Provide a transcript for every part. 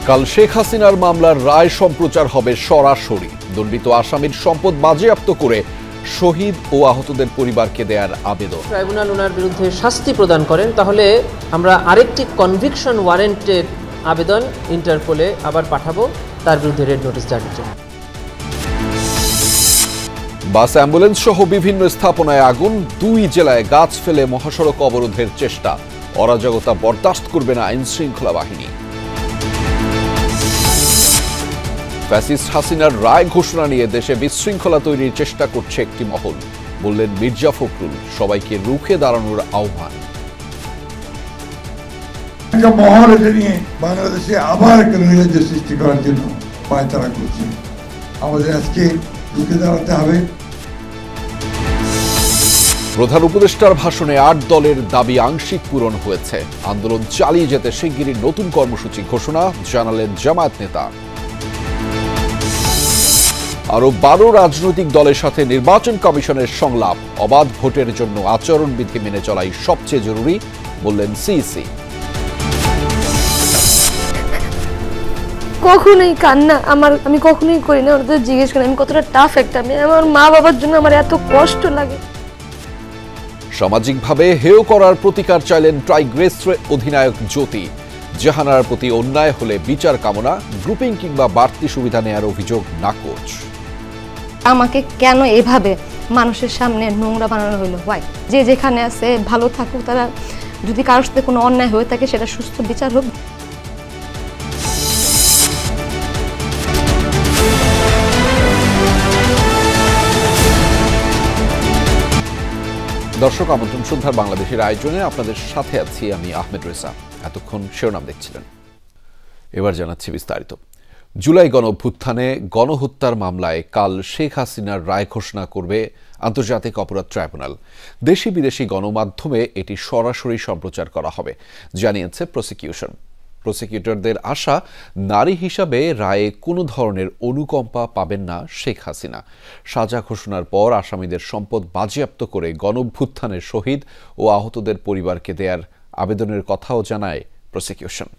কাল শেখ হাসিনার মামলার রায় সম্প্রচার হবে সরাসরি। দণ্ডিত আসামির সম্পদ বাজেয়াপ্ত করে শহীদ ও আহতদের পরিবারকে দেয়ার আবেদন। ট্রাইব্যুনাল ওনার বিরুদ্ধে শাস্তি প্রদান করেন তাহলে আমরা আরেকটি কনভিকশন ওয়ারেন্টের আবেদন ইন্টারপোলে আবার পাঠাবো তার বিরুদ্ধে রেড নোটিশ জারির জন্য। বাস অ্যাম্বুলেন্স সহ বিভিন্ন স্থাপনায় আগুন, 2 জেলায় গাছ ফেলে মহাসড়ক অবরোধের চেষ্টা। অরাজকতা বরদাস্ত করবে না আইন শৃঙ্খলা বাহিনী। ফ্যাসিস্ট হাসিনার রায় ঘোষণা নিয়ে দেশে বিশৃঙ্খলা তৈরির চেষ্টা করছে একটি মহল, বললেন মির্জা ফখরুল। সবাইকে রুখে দাঁড়ানোর আহ্বান। মহল এটা নিয়ে বাংলাদেশে আবার একটা নৈরাজ্য সৃষ্টি করার জন্য পায়তারা করছে। আমাদের আজকে রুখে দাঁড়াতে হবে। প্রধান উপদেষ্টার ভাষণে 8 দলের দাবি আংশিক পূরণ হয়েছে। আন্দোলন চালিয়ে যেতে শিগগিরই নতুন কর্মসূচি ঘোষণা, জানালেন জামায়াত নেতা। আরো 12 রাজনৈতিক দলের সাথে নির্বাচন কমিশনের সংলাপ। অবাধ ভোটের জন্য আচরণবিধি মেনে চলাই সবচেয়ে জরুরি, বললেন সিইসি। কখনোই কান্না আমি কখনোই করি না। ওদের জিজ্ঞেস করি আমি কতটা টাফ একটা মেয়ে, আমার মা বাবার জন্য আমার এত কষ্ট লাগে। সামাজিকভাবে হেয় করার প্রতিকার চাইলেন টাইগ্রেস অধিনায়ক জ্যোতি। জাহানার প্রতি অন্যায় হলে বিচার কামনা, গ্রুপিং কিংবা বাড়তি সুবিধা নেয়ার অভিযোগ নাকচ। আমাকে কেন এভাবে মানুষের সামনে নোংরা বানানো হলো? হোয়াই যে যেখানে আছে ভালো থাকুক, তারা যদি কারোর সাথে কোনো অন্যায় হয়ে থাকে সেটা সুস্থ বিচার হোক। দর্শক, আমন্ত্রণ সন্ধ্যার বাংলাদেশের আয়োজনে আপনাদের সাথে আছি আমি আহমেদ রেজা। এতক্ষণ শিরোনাম দেখছিলেন, এবার জানাচ্ছি বিস্তারিত। জুলাই গণঅভ্যুত্থানে গণহত্যার মামলায় কাল শেখ হাসিনার রায় ঘোষণা করবে আন্তর্জাতিক অপরাধ ট্রাইব্যুনাল। দেশি বিদেশি গণমাধ্যমে এটি সরাসরি সম্প্রচার করা হবে, জানিয়েছে প্রসিকিউশন। প্রসিকিউটরদের আশা, নারী হিসাবে রায়ে কোনো ধরনের অনুকম্পা পাবেন না শেখ হাসিনা। সাজা ঘোষণার পর আসামিদের সম্পদ বাজেয়াপ্ত করে গণঅভ্যুত্থানের শহীদ ও আহতদের পরিবারকে দেয়ার আবেদনের কথাও জানায় প্রসিকিউশন।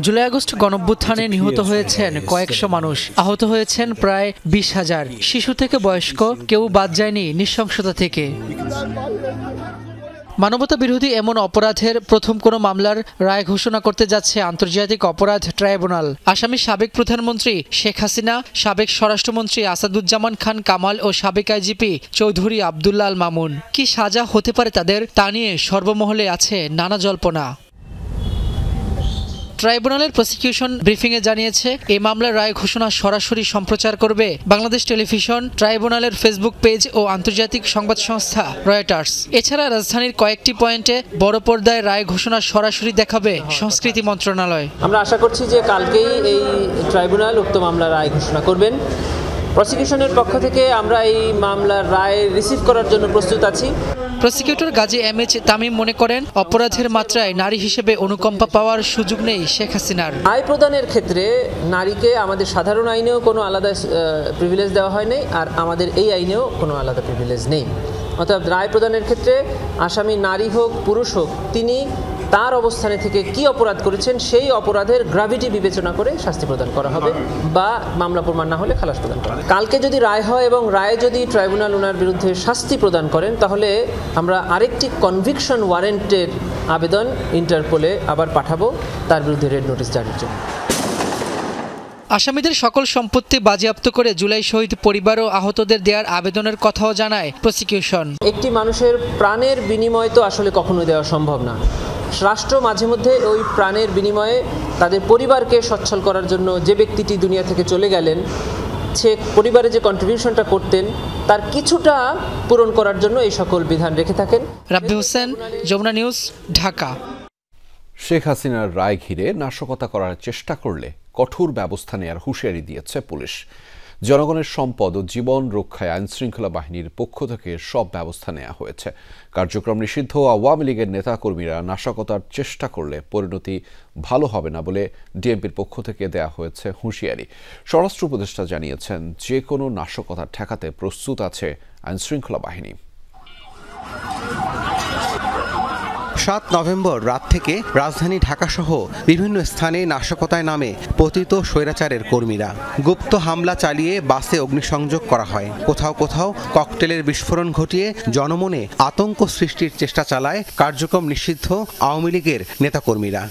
জুলাই আগস্ট গণঅভ্যুত্থানে নিহত হয়েছেন কয়েকশো মানুষ, আহত হয়েছেন প্রায় 20,000। শিশু থেকে বয়স্ক কেউ বাদ যায়নি নৃশংসতা থেকে। মানবতা বিরোধী এমন অপরাধের প্রথম কোনো মামলার রায় ঘোষণা করতে যাচ্ছে আন্তর্জাতিক অপরাধ ট্রাইব্যুনাল। আসামি সাবেক প্রধানমন্ত্রী শেখ হাসিনা, সাবেক স্বরাষ্ট্রমন্ত্রী আসাদুজ্জামান খান কামাল ও সাবেক আইজিপি চৌধুরী আবদুল্লাহ আল মামুন। কি সাজা হতে পারে তাদের, তা নিয়ে সর্বমহলে আছে নানা জল্পনা। ট্রাইব্যুনালের প্রসিকিউশন ব্রিফিংয়ে জানিয়েছে, এই মামলার রায় ঘোষণা সরাসরি সম্প্রচার করবে বাংলাদেশ টেলিভিশন, ট্রাইব্যুনালের ফেসবুক পেজ ও আন্তর্জাতিক সংবাদ সংস্থা রয়টার্স। এছাড়া রাজধানীর কয়েকটি পয়েন্টে বড় পর্দায় রায় ঘোষণা সরাসরি দেখাবে সংস্কৃতি মন্ত্রণালয়। আমরা আশা করছি যে কালকেই এই ট্রাইব্যুনাল উক্ত মামলার রায় ঘোষণা করবেন। প্রসিকিউশনের পক্ষ থেকে আমরা এই মামলার রায় রিসিভ করার জন্য প্রস্তুত আছি। প্রসিকিউটর গাজী এমএইচ তামিম মনে করেন, অপরাধের মাত্রায় নারী হিসেবে অনুকম্পা পাওয়ার সুযোগ নেই শেখ হাসিনার। রায় প্রদানের ক্ষেত্রে নারীকে আমাদের সাধারণ আইনেও কোনো আলাদা প্রিভিলেজ দেওয়া হয়নি, আর আমাদের এই আইনেও কোনো আলাদা প্রিভিলেজ নেই। অর্থাৎ রায় প্রদানের ক্ষেত্রে আসামি নারী হোক পুরুষ হোক, তিনি তার অবস্থানে থেকে কি অপরাধ করেছেন সেই অপরাধের গ্র্যাভিটি বিবেচনা করে শাস্তি প্রদান করা হবে বা মামলা প্রমাণ না হলে খালাস প্রদান করা হবে। কালকে যদি রায় হয় এবং রায় যদি ট্রাইব্যুনাল ওনার বিরুদ্ধে শাস্তি প্রদান করেন তাহলে আমরা আরেকটি কনভিকশন ওয়ারেন্টের আবেদন ইন্টারপোলে আবার পাঠাবো তার বিরুদ্ধে রেড নোটিশ জারির জন্য। আসামিদের সকল সম্পত্তি বাজেয়াপ্ত করে জুলাই শহীদ পরিবার ও আহতদের দেওয়ার আবেদনের কথাও জানায় প্রসিকিউশন। একটি মানুষের প্রাণের বিনিময় তো আসলে কখনোই দেওয়া সম্ভব না। রাষ্ট্র মাঝে মধ্যে ওই প্রাণের বিনিময়ে তাদের পরিবারকে সচ্ছল করার জন্য যে ব্যক্তিটি দুনিয়া থেকে চলে গেলেন, সে পরিবারে যে কন্ট্রিবিউশনটা করতেন তার কিছুটা পূরণ করার জন্য এই সকল বিধান রেখে থাকেন। রাব্বি হোসেন, যমুনা নিউজ, ঢাকা। শেখ হাসিনার রায় ঘিরে নাশকতা করার চেষ্টা করলে কঠোর ব্যবস্থা নেয়ার হুঁশিয়ারি দিয়েছে পুলিশ। জনগণের সম্পদ ও জীবন রক্ষায় আইনশৃঙ্খলা বাহিনীর পক্ষ থেকে সব ব্যবস্থা নেওয়া হয়েছে। কার্যক্রম নিষিদ্ধ আওয়ামী লীগের নেতাকর্মীরা নাশকতার চেষ্টা করলে পরিণতি ভালো হবে না বলে ডিএমপির পক্ষ থেকে দেয়া হয়েছে হুঁশিয়ারি। স্বরাষ্ট্র উপদেষ্টা জানিয়েছেন, যে কোনো নাশকতা ঠেকাতে প্রস্তুত আছে আইনশৃঙ্খলা বাহিনী। 7 নভেম্বর রাত থেকে রাজধানী ঢাকাসহ বিভিন্ন স্থানে নাশকতায় নামে পতিত স্বৈরাচারের কর্মীরা। গুপ্ত হামলা চালিয়ে বাসে অগ্নিসংযোগ করা হয়। কোথাও কোথাও ককটেলের বিস্ফোরণ ঘটিয়ে জনমনে আতঙ্ক সৃষ্টির চেষ্টা চালায় কার্যক্রম নিষিদ্ধ আওয়ামী লীগের নেতাকর্মীরা।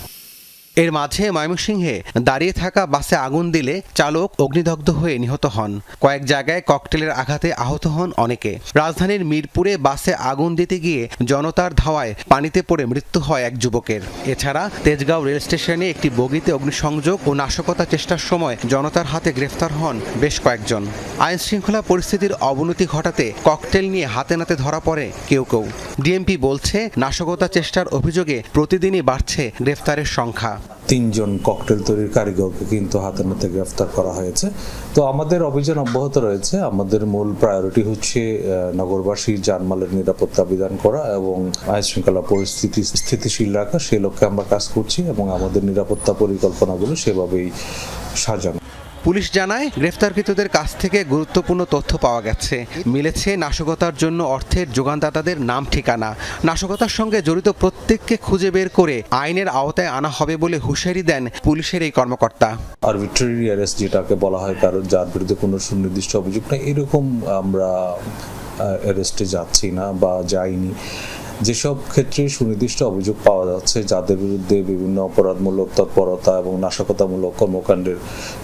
এর মাঝে ময়মনসিংহে দাঁড়িয়ে থাকা বাসে আগুন দিলে চালক অগ্নিদগ্ধ হয়ে নিহত হন। কয়েক জায়গায় ককটেলের আঘাতে আহত হন অনেকে। রাজধানীর মিরপুরে বাসে আগুন দিতে গিয়ে জনতার ধাওয়ায় পানিতে পড়ে মৃত্যু হয় এক যুবকের। এছাড়া তেজগাঁও রেল স্টেশনে একটি বগিতে অগ্নিসংযোগ ও নাশকতা চেষ্টার সময় জনতার হাতে গ্রেফতার হন বেশ কয়েকজন। আইন শৃঙ্খলা পরিস্থিতির অবনতি ঘটাতে ককটেল নিয়ে হাতে নাতে ধরা পড়ে কেউ কেউ। ডিএমপি বলছে নাশকতা চেষ্টার অভিযোগে প্রতিদিনই বাড়ছে গ্রেফতারের সংখ্যা। 3 জন ককটেল তৈরির কারিগরকে কিন্তু হাতে নাতে গ্রেফতার করা হয়েছে। তো আমাদের অভিযান অব্যাহত রয়েছে। আমাদের মূল প্রায়োরিটি হচ্ছে নগরবাসীর জানমালের নিরাপত্তা বিধান করা এবং আইন শৃঙ্খলা পরিস্থিতি স্থিতিশীল রাখা। সেই লক্ষ্যে আমরা কাজ করছি এবং আমাদের নিরাপত্তা পরিকল্পনাগুলো সেভাবেই সাজানো। পুলিশ জানায় গ্রেফতারকৃতদের কাছ থেকে গুরুত্বপূর্ণ তথ্য পাওয়া গেছে। মিলেছে নাশকতার জন্য অর্থের যোগানদাতাদের নাম ঠিকানা। নাশকতার সঙ্গে জড়িত প্রত্যেককে খুঁজে বের করে আইনের আওতায় আনা হবে বলে হুঁশিয়ারি দেন পুলিশের এই কর্মকর্তা। আরবিট্রারি অ্যারেস্ট যেটাকে বলা হয়, কারণ যার বিরুদ্ধে কোনো সুনির্দিষ্ট অভিযোগ নেই, এরকম আমরা অ্যারেস্টে যাচ্ছি না বা যাইনি। যেসব ক্ষেত্রে সুনির্দিষ্ট অভিযোগ পাওয়া যাচ্ছে, যাদের বিরুদ্ধে বিভিন্ন অপরাধমূলক তৎপরতা এবং নাশকতামূলক কর্মকাণ্ডের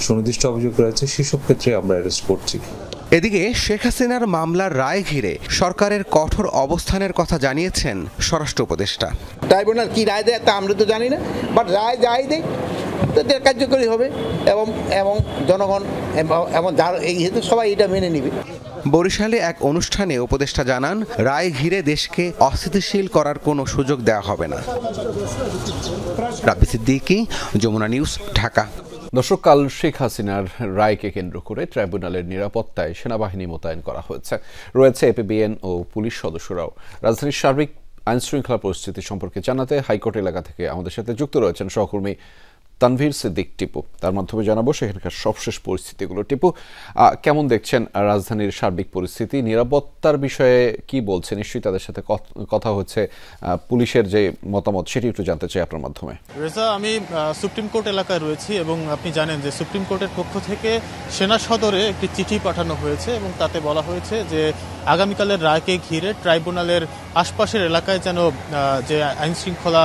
সুনির্দিষ্ট অভিযোগ রয়েছে, সেসব ক্ষেত্রে আমরা অ্যারেস্ট করছি। এদিকে শেখ হাসিনার মামলার রায় ঘিরে সরকারের কঠোর অবস্থানের কথা জানিয়েছেন স্বরাষ্ট্র উপদেষ্টা। ট্রাইব্যুনাল কি রায় দেয় তা আমরা তো জানি না, বাট রায় যাই দেয় তাদের কার্যকরী হবে এবং জনগণ এবং যার এই হেতু সবাই এটা মেনে নিবে। বরিশালে এক অনুষ্ঠানে উপদেষ্টা জানান, রায় ঘিরে দেশকে অস্থিতিশীল করার কোনো সুযোগ দেওয়া হবে না। রাব্বি সিদ্দিকী, যমুনা নিউজ, ঢাকা। দর্শক, কাল শেখ হাসিনার রায়কে কেন্দ্র করে ট্রাইব্যুনালের নিরাপত্তায় সেনাবাহিনী মোতায়েন করা হয়েছে। রয়েছে এপিবিএন ও পুলিশ সদস্যরাও। রাজধানীর সার্বিক আইন শৃঙ্খলা পরিস্থিতি সম্পর্কে জানাতে হাইকোর্ট এলাকা থেকে আমাদের সাথে যুক্ত রয়েছেন সহকর্মী তানভীর সিদ্দিক টিপু। তার মাধ্যমে জানাবো সেখানকার সবশেষ পরিস্থিতিগুলো। টিপু, কেমন দেখছেন রাজধানীর সার্বিক পরিস্থিতি? নিরাপত্তার বিষয়ে কি বলছে? নিশ্চয়ই তাদের সাথে কথা হচ্ছে। পুলিশের যে মতামত সেটি একটু জানতে চাই আপনার মাধ্যমে। রেজা, আমি সুপ্রিম কোর্ট এলাকায় রয়েছি এবং আপনি জানেন যে সুপ্রিম কোর্টের পক্ষ থেকে সেনা সদরে একটি চিঠি পাঠানো হয়েছে এবং তাতে বলা হয়েছে যে আগামীকালের রায়কে ঘিরে ট্রাইব্যুনালের আশপাশের এলাকায় যেন যে আইন শৃঙ্খলা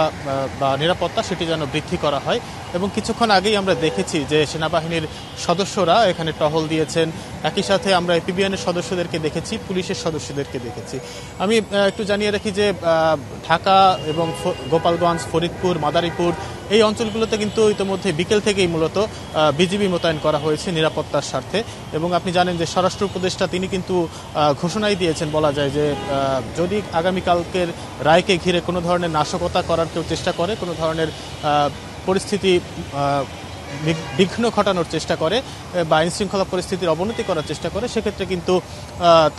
বা নিরাপত্তা সেটি যেন বৃদ্ধি করা হয়। এবং কিছুক্ষণ আগেই আমরা দেখেছি যে সেনাবাহিনীর সদস্যরা এখানে টহল দিয়েছেন। একই সাথে আমরা এপিবিএনের সদস্যদেরকে দেখেছি, পুলিশের সদস্যদেরকে দেখেছি। আমি একটু জানিয়ে রাখি যে ঢাকা এবং গোপালগঞ্জ, ফরিদপুর, মাদারীপুর এই অঞ্চলগুলোতে কিন্তু ইতিমধ্যে বিকেল থেকেই মূলত বিজিবি মোতায়েন করা হয়েছে নিরাপত্তার স্বার্থে। এবং আপনি জানেন যে স্বরাষ্ট্র উপদেষ্টা তিনি কিন্তু ঘোষণাই দিয়েছেন, বলা যায় যে যদি আগামীকালকের রায়কে ঘিরে কোনো ধরনের নাশকতা করার কেউ চেষ্টা করে, কোনো ধরনের পরিস্থিতি বিঘ্ন ঘটানোর চেষ্টা করে বা আইন শৃঙ্খলা পরিস্থিতির অবনতি করার চেষ্টা করে, সেক্ষেত্রে কিন্তু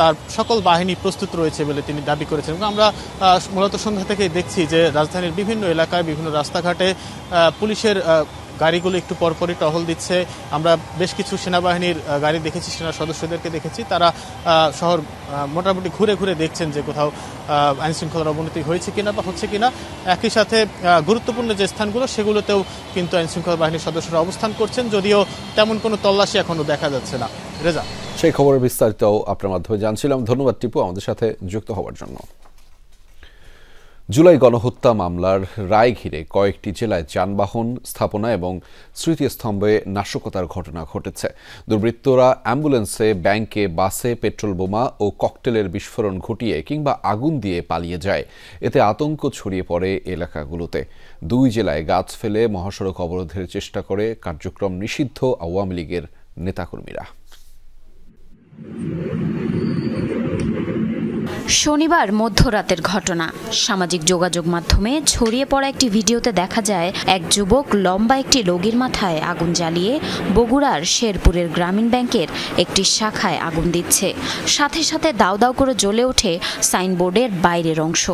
তার সকল বাহিনী প্রস্তুত রয়েছে বলে তিনি দাবি করেছেন। এবং আমরা মূলত সন্ধ্যা থেকেই দেখছি যে রাজধানীর বিভিন্ন এলাকায়, বিভিন্ন রাস্তাঘাটে পুলিশের গাড়িগুলো একটু পরপরই টহল দিচ্ছে। আমরা বেশ কিছু সেনাবাহিনীর গাড়ি দেখেছি, সেনা সদস্যদেরকে দেখেছি, তারা শহর মোটামুটি ঘুরে ঘুরে দেখছেন যে কোথাও আইন শৃঙ্খলার অবনতি হয়েছে কিনা বা হচ্ছে কিনা। একই সাথে গুরুত্বপূর্ণ যে স্থানগুলো সেগুলোতেও কিন্তু আইন শৃঙ্খলা বাহিনীর সদস্যরা অবস্থান করছেন, যদিও তেমন কোনো তল্লাশি এখনো দেখা যাচ্ছে না। রেজা, সেই খবরের বিস্তারিত আপনার মাধ্যমে জানছিলাম। ধন্যবাদ টিপু আমাদের সাথে যুক্ত হওয়ার জন্য। জুলাই গণহত্যা মামলার রায় ঘিরে কয়েকটি জেলায় যানবাহন, স্থাপনা এবং স্মৃতিস্তম্ভে নাশকতার ঘটনা ঘটেছে। দুর্বৃত্তরা অ্যাম্বুলেন্সে, ব্যাংকে, বাসে পেট্রোল বোমা ও ককটেলের বিস্ফোরণ ঘটিয়ে কিংবা আগুন দিয়ে পালিয়ে যায়। এতে আতঙ্ক ছড়িয়ে পড়ে এলাকাগুলোতে। 2 জেলায় গাছ ফেলে মহাসড়ক অবরোধের চেষ্টা করে কার্যক্রম নিষিদ্ধ আওয়ামী লীগের নেতাকর্মীরা। শনিবার মধ্যরাতের ঘটনা। সামাজিক যোগাযোগ মাধ্যমে ছড়িয়ে পড়া একটি ভিডিওতে দেখা যায় এক যুবক লম্বা একটি লগির মাথায় আগুন জ্বালিয়ে বগুড়ার শেরপুরের গ্রামীণ ব্যাংকের একটি শাখায় আগুন দিচ্ছে। সাথে সাথে দাউ দাউ করে জ্বলে ওঠে সাইনবোর্ডের বাইরের অংশ।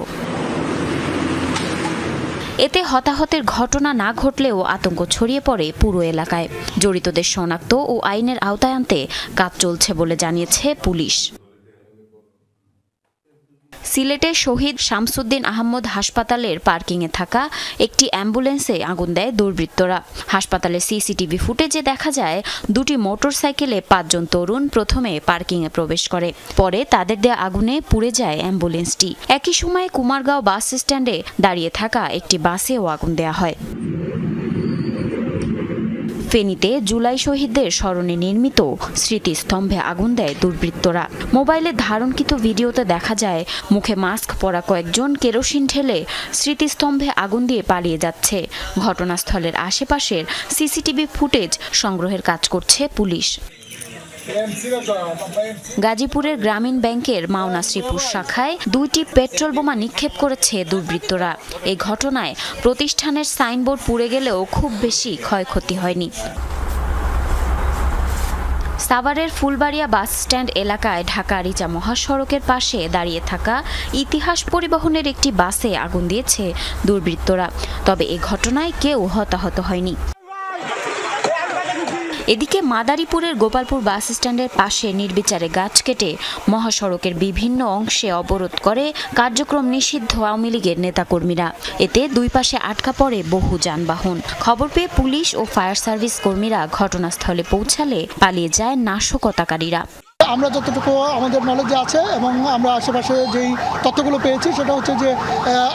এতে হতাহতের ঘটনা না ঘটলেও আতঙ্ক ছড়িয়ে পড়ে পুরো এলাকায়। জড়িতদের শনাক্ত ও আইনের আওতায় আনতে কাজ চলছে বলে জানিয়েছে পুলিশ। সিলেটের শহীদ শামসুদ্দিন আহমদ হাসপাতালের পার্কিংয়ে থাকা একটি অ্যাম্বুলেন্সে আগুন দেয় দুর্বৃত্তরা। হাসপাতালের সিসিটিভি ফুটেজে দেখা যায় দুটি মোটরসাইকেলে 5 জন তরুণ প্রথমে পার্কিংয়ে প্রবেশ করে, পরে তাদের দেয়া আগুনে পুড়ে যায় অ্যাম্বুলেন্সটি। একই সময়ে কুমারগাঁও বাস স্ট্যান্ডে দাঁড়িয়ে থাকা একটি বাসেও আগুন দেয়া হয়। ফেনীতে জুলাই শহীদদের স্মরণে নির্মিত স্মৃতিস্তম্ভে আগুন দেয় দুর্বৃত্তরা। মোবাইলে ধারণকৃত ভিডিওতে দেখা যায় মুখে মাস্ক পরা কয়েকজন কেরোসিন ঢেলে স্মৃতিস্তম্ভে আগুন দিয়ে পালিয়ে যাচ্ছে। ঘটনাস্থলের আশেপাশের সিসিটিভি ফুটেজ সংগ্রহের কাজ করছে পুলিশ। গাজীপুরের গ্রামীণ ব্যাংকের মাওনা শ্রীপুর শাখায় 2টি পেট্রোল বোমা নিক্ষেপ করেছে দুর্বৃত্তরা। এই ঘটনায় প্রতিষ্ঠানের সাইনবোর্ড পুড়ে গেলেও খুব বেশি ক্ষয়ক্ষতি হয়নি। সাভারের ফুলবাড়িয়া বাস স্ট্যান্ড এলাকায় ঢাকা রিচা মহাসড়কের পাশে দাঁড়িয়ে থাকা ইতিহাস পরিবহনের একটি বাসে আগুন দিয়েছে দুর্বৃত্তরা, তবে এ ঘটনায় কেউ হতাহত হয়নি। এদিকে মাদারীপুরের গোপালপুর বাস স্ট্যান্ডের পাশে নির্বিচারে গাছ কেটে মহাসড়কের বিভিন্ন অংশে অবরোধ করে কার্যক্রম নিষিদ্ধ আওয়ামী লীগের নেতাকর্মীরা। এতে দুই পাশে আটকা পড়ে বহু যানবাহন। খবর পেয়ে পুলিশ ও ফায়ার সার্ভিস কর্মীরা ঘটনাস্থলে পৌঁছালে পালিয়ে যায় নাশকতাকারীরা। আমরা যতটুকু আমাদের নলেজে আছে এবং আমরা আশেপাশে যেই তথ্যগুলো পেয়েছি সেটা হচ্ছে যে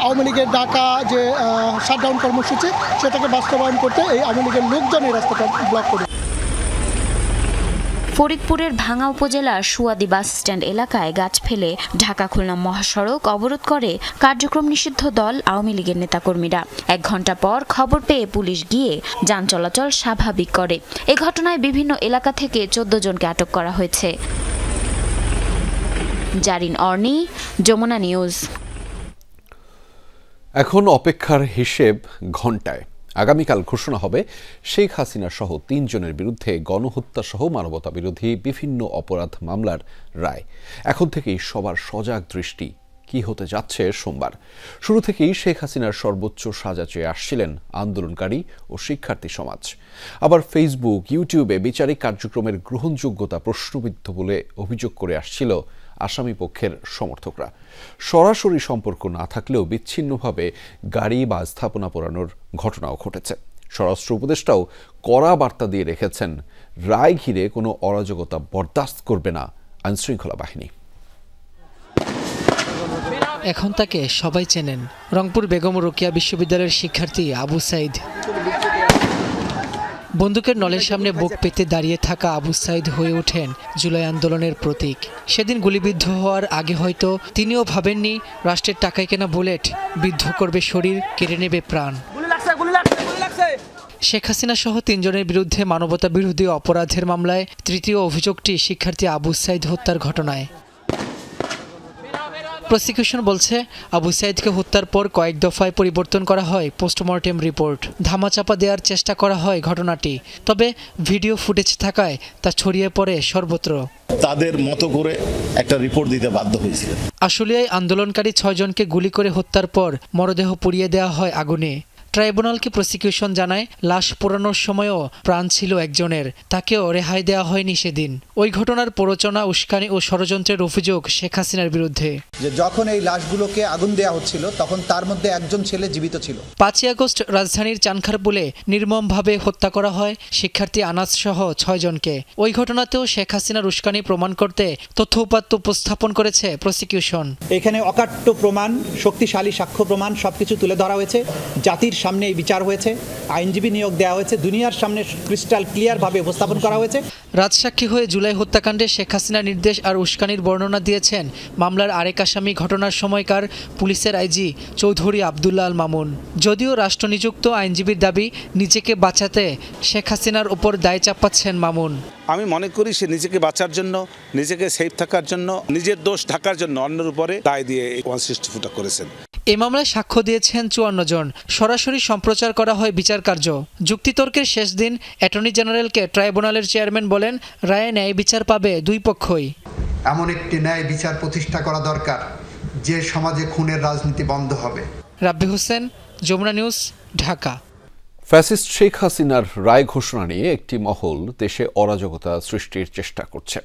আওয়ামী লীগের ডাকা যে শাটডাউন কর্মসূচি সেটাকে বাস্তবায়ন করতে এই আওয়ামী লীগের লোকজন এই রাস্তাটা ব্লক করে। ফরিদপুরের ভাঙ্গা উপজেলার সুয়াদি বাস স্ট্যান্ড এলাকায় গাছ ফেলে ঢাকা খুলনা মহাসড়ক অবরোধ করে কার্যক্রম নিষিদ্ধ দল আওয়ামী লীগের নেতাকর্মীরা। 1 ঘণ্টা পর খবর পেয়ে পুলিশ গিয়ে যান চলাচল স্বাভাবিক করে। এ ঘটনায় বিভিন্ন এলাকা থেকে 14 জনকে আটক করা হয়েছে। জারিন অর্নি, যমুনা নিউজ। এখন অপেক্ষার হিসেব ঘণ্টায়। আগামীকাল ঘোষণা হবে শেখ হাসিনা সহ 3 জনের বিরুদ্ধে গণহত্যা সহ মানবতা বিরোধী বিভিন্ন অপরাধ মামলার রায়। এখন থেকেই সবার সজাগ দৃষ্টি কি হতে যাচ্ছে সোমবার। শুরু থেকেই শেখ হাসিনার সর্বোচ্চ সাজা চেয়ে আসছিলেন আন্দোলনকারী ও শিক্ষার্থী সমাজ। আবার ফেসবুক, ইউটিউবে বিচারিক কার্যক্রমের গ্রহণযোগ্যতা প্রশ্নবিদ্ধ বলে অভিযোগ করে আসছিল আসামি পক্ষের সমর্থকরা। সরাসরি সম্পর্ক না থাকলেও বিচ্ছিন্নভাবে গাড়ি বা স্থাপনা পোড়ানোর ঘটনাও ঘটেছে। স্বরাষ্ট্র উপদেষ্টাও কড়া বার্তা দিয়ে রেখেছেন, রায় ঘিরে কোনো অরাজকতা বরদাস্ত করবে না আইনশৃঙ্খলা বাহিনী। এখন তাকে সবাই চেনেন। রংপুর বেগম রোকেয়া বিশ্ববিদ্যালয়ের শিক্ষার্থী আবু সাইদ। বন্দুকের নলের সামনে বুক পেতে দাঁড়িয়ে থাকা আবু সাইদ হয়ে ওঠেন জুলাই আন্দোলনের প্রতীক। সেদিন গুলিবিদ্ধ হওয়ার আগে হয়তো তিনিও ভাবেননি রাষ্ট্রের টাকায় কেনা বুলেট বিদ্ধ করবে শরীর, কেড়ে নেবে প্রাণ। শেখ হাসিনা সহ 3 জনের বিরুদ্ধে মানবতা বিরোধী অপরাধের মামলায় তৃতীয় অভিযোগটি শিক্ষার্থী আবু সাইদ হত্যার ঘটনায়। প্রসিকিউশন বলছে, আবু সাইদকে হত্যার পর কয়েক দফায় পরিবর্তন করা হয় পোস্টমর্টেম রিপোর্ট। ধামাচাপা দেওয়ার চেষ্টা করা হয় ঘটনাটি, তবে ভিডিও ফুটেজ থাকায় তা ছড়িয়ে পড়ে সর্বত্র। তাদের মতো করে একটা রিপোর্ট দিতে বাধ্য হয়েছিল। আশুলিয়ায় আন্দোলনকারী 6 জনকে গুলি করে হত্যার পর মরদেহ পুড়িয়ে দেওয়া হয় আগুনে। ট্রাইব্যুনালকে প্রসিকিউশন জানায়, লাশ পোড়ানোর সময়ও প্রাণ ছিল একজনের, তাকেও রেহাই দেওয়া হয়নি সেদিন। ওই ঘটনার প্ররোচনা, উস্কানি ও ষড়যন্ত্রের অভিযোগ শেখ হাসিনার বিরুদ্ধে। যে যখন এই লাশগুলোকে আগুন দেওয়া হচ্ছিল তখন তার মধ্যে একজন ছেলে জীবিত ছিল। 5ই আগস্ট রাজধানীর চানখারপুলে নির্মমভাবে হত্যা করা হয় শিক্ষার্থী আনাস সহ 6 জনকে। ওই ঘটনাতেও শেখ হাসিনার উস্কানি প্রমাণ করতে তথ্য উপাত্ত উপস্থাপন করেছে প্রসিকিউশন। এখানে অকাট্য প্রমাণ, শক্তিশালী সাক্ষ্য প্রমাণ সবকিছু তুলে ধরা হয়েছে। জাতির সামনে এই বিচার হয়েছে, আইনজীবী নিয়োগ দেওয়া হয়েছে, দুনিয়ার সামনে ক্রিস্টাল ক্লিয়ার ভাবে উপস্থাপন করা হয়েছে। রাজসাক্ষী হয়ে জুলাই হত্যাকাণ্ডে শেখ হাসিনার নির্দেশ আর উস্কানির বর্ণনা দিয়েছেন মামলার আরেক আসামি, ঘটনার সময়কার পুলিশের আইজি চৌধুরী আবদুল্লাহ আল মামুন। যদিও রাষ্ট্রনিযুক্ত আইনজীবীর দাবি, নিজেকে বাঁচাতে শেখ হাসিনার উপর দায় চাপাচ্ছেন মামুন। আমি মনে করি সে নিজেকে বাঁচার জন্য, নিজেকে সেফ থাকার জন্য, নিজের দোষ ঢাকার জন্য অন্যের উপরে দায় দিয়ে 164টা করেছেন। এই মামলায় সাক্ষ্য দিয়েছেন 54 জন। সরাসরি সম্প্রচার করা হয় বিচার কার্য। যুক্তিতর্কের শেষ দিন অ্যাটর্নি জেনারেলকে ট্রাইব্যুনালের চেয়ারম্যান বলেন, রায়ে ন্যায় বিচার পাবে দুই পক্ষই। এমন একটি ন্যায় বিচার প্রতিষ্ঠা করা দরকার যে সমাজে খুনের রাজনীতি বন্ধ হবে। রাব্বি হোসেন, যমুনা নিউজ, ঢাকা। ফ্যাসিস্ট শেখ হাসিনার রায় ঘোষণা নিয়ে একটি মহল দেশে অরাজকতা সৃষ্টির চেষ্টা করছে।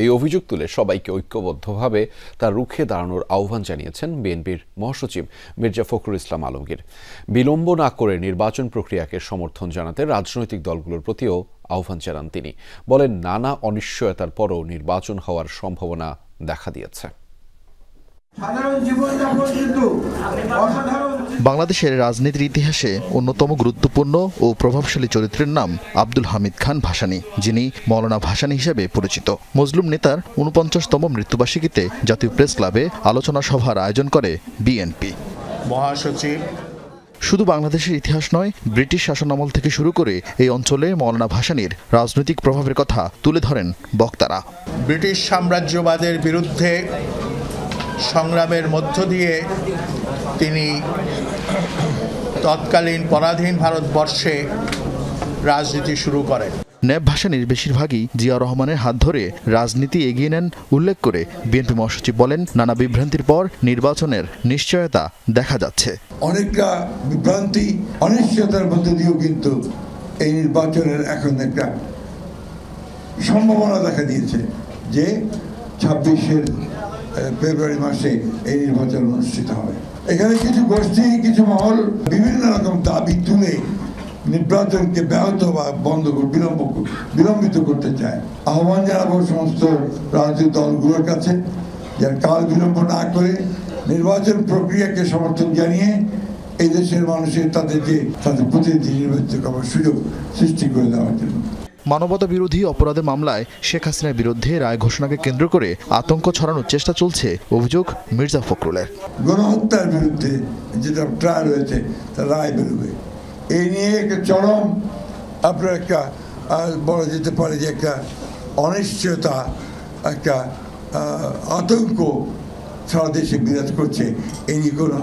এই অভিযোগ তুলে সবাইকে ঐক্যবদ্ধভাবে তা রুখে দাঁড়ানোর আহ্বান জানিয়েছেন বিএনপির মহাসচিব মির্জা ফখরুল ইসলাম আলমগীর। বিলম্ব না করে নির্বাচন প্রক্রিয়াকে সমর্থন জানাতে রাজনৈতিক দলগুলোর প্রতিও আহ্বান জানান তিনি। বলেন, নানা অনিশ্চয়তার পরও নির্বাচন হওয়ার সম্ভাবনা দেখা দিয়েছে। বাংলাদেশের রাজনীতির ইতিহাসে অন্যতম গুরুত্বপূর্ণ ও প্রভাবশালী চরিত্রের নাম আব্দুল হামিদ খান ভাসানী, যিনি মৌলানা ভাসানী হিসেবে পরিচিত। মজলুম নেতার ৪৯তম মৃত্যুবার্ষিকীতে জাতীয় প্রেস ক্লাবে আলোচনা সভার আয়োজন করে বিএনপি। মহাসচিব শুধু বাংলাদেশের ইতিহাস নয়, ব্রিটিশ শাসনামল থেকে শুরু করে এই অঞ্চলে মৌলানা ভাসানীর রাজনৈতিক প্রভাবের কথা তুলে ধরেন বক্তারা। ব্রিটিশ সাম্রাজ্যবাদের বিরুদ্ধে সংগ্রামের মধ্য দিয়ে তিনি তৎকালীন পরাধীন ভারতবর্ষে রাজনীতি শুরু করেন। ন্যাব ভাসানীর বেশিরভাগই জিয়া রহমানের হাত ধরে রাজনীতি এগিয়ে নেন উল্লেখ করে বিএনপি মহাসচিব বলেন, নানা বিভ্রান্তির পর নির্বাচনের নিশ্চয়তা দেখা যাচ্ছে। অনেকটা বিভ্রান্তি অনিশ্চয়তার মধ্যে দিয়েও কিন্তু এই নির্বাচনের এখন একটা সম্ভাবনা দেখা দিয়েছে যে ২৬ ফেব্রুয়ারি মাসে এই নির্বাচন অনুষ্ঠিত হবে। এখানে কিছু গোষ্ঠী, কিছু মহল বিভিন্ন রকম দাবি তুলে নির্বাচনকে ব্যাহত বা বিলম্বিত করতে চায়। আহ্বান জানাবো সমস্ত রাজনৈতিক দলগুলোর কাছে যারা কাল বিলম্ব না করে নির্বাচন প্রক্রিয়াকে সমর্থন জানিয়ে এই দেশের মানুষের তাদের প্রতিনিধি নির্বাচিত করার সুযোগ সৃষ্টি করে দেওয়ার জন্য। মানবতা বিরোধী অপরাধের মামলায় শেখ হাসিনার বিরুদ্ধে রায় ঘোষণাকে কেন্দ্র করে আতঙ্ক ছড়ানোর চেষ্টা চলছে অভিযোগ মির্জা ফখরুলের। গণহত্যার বিরুদ্ধে যেটা ট্রায়াল হয়েছে তার রায় বেরোবে, এই নিয়ে একটা চরম আপনার একটা বলা যেতে পারে যে একটা অনিশ্চয়তা, একটা আতঙ্ক সারা দেশে বিরাজ করছে। এই নিয়ে কোনো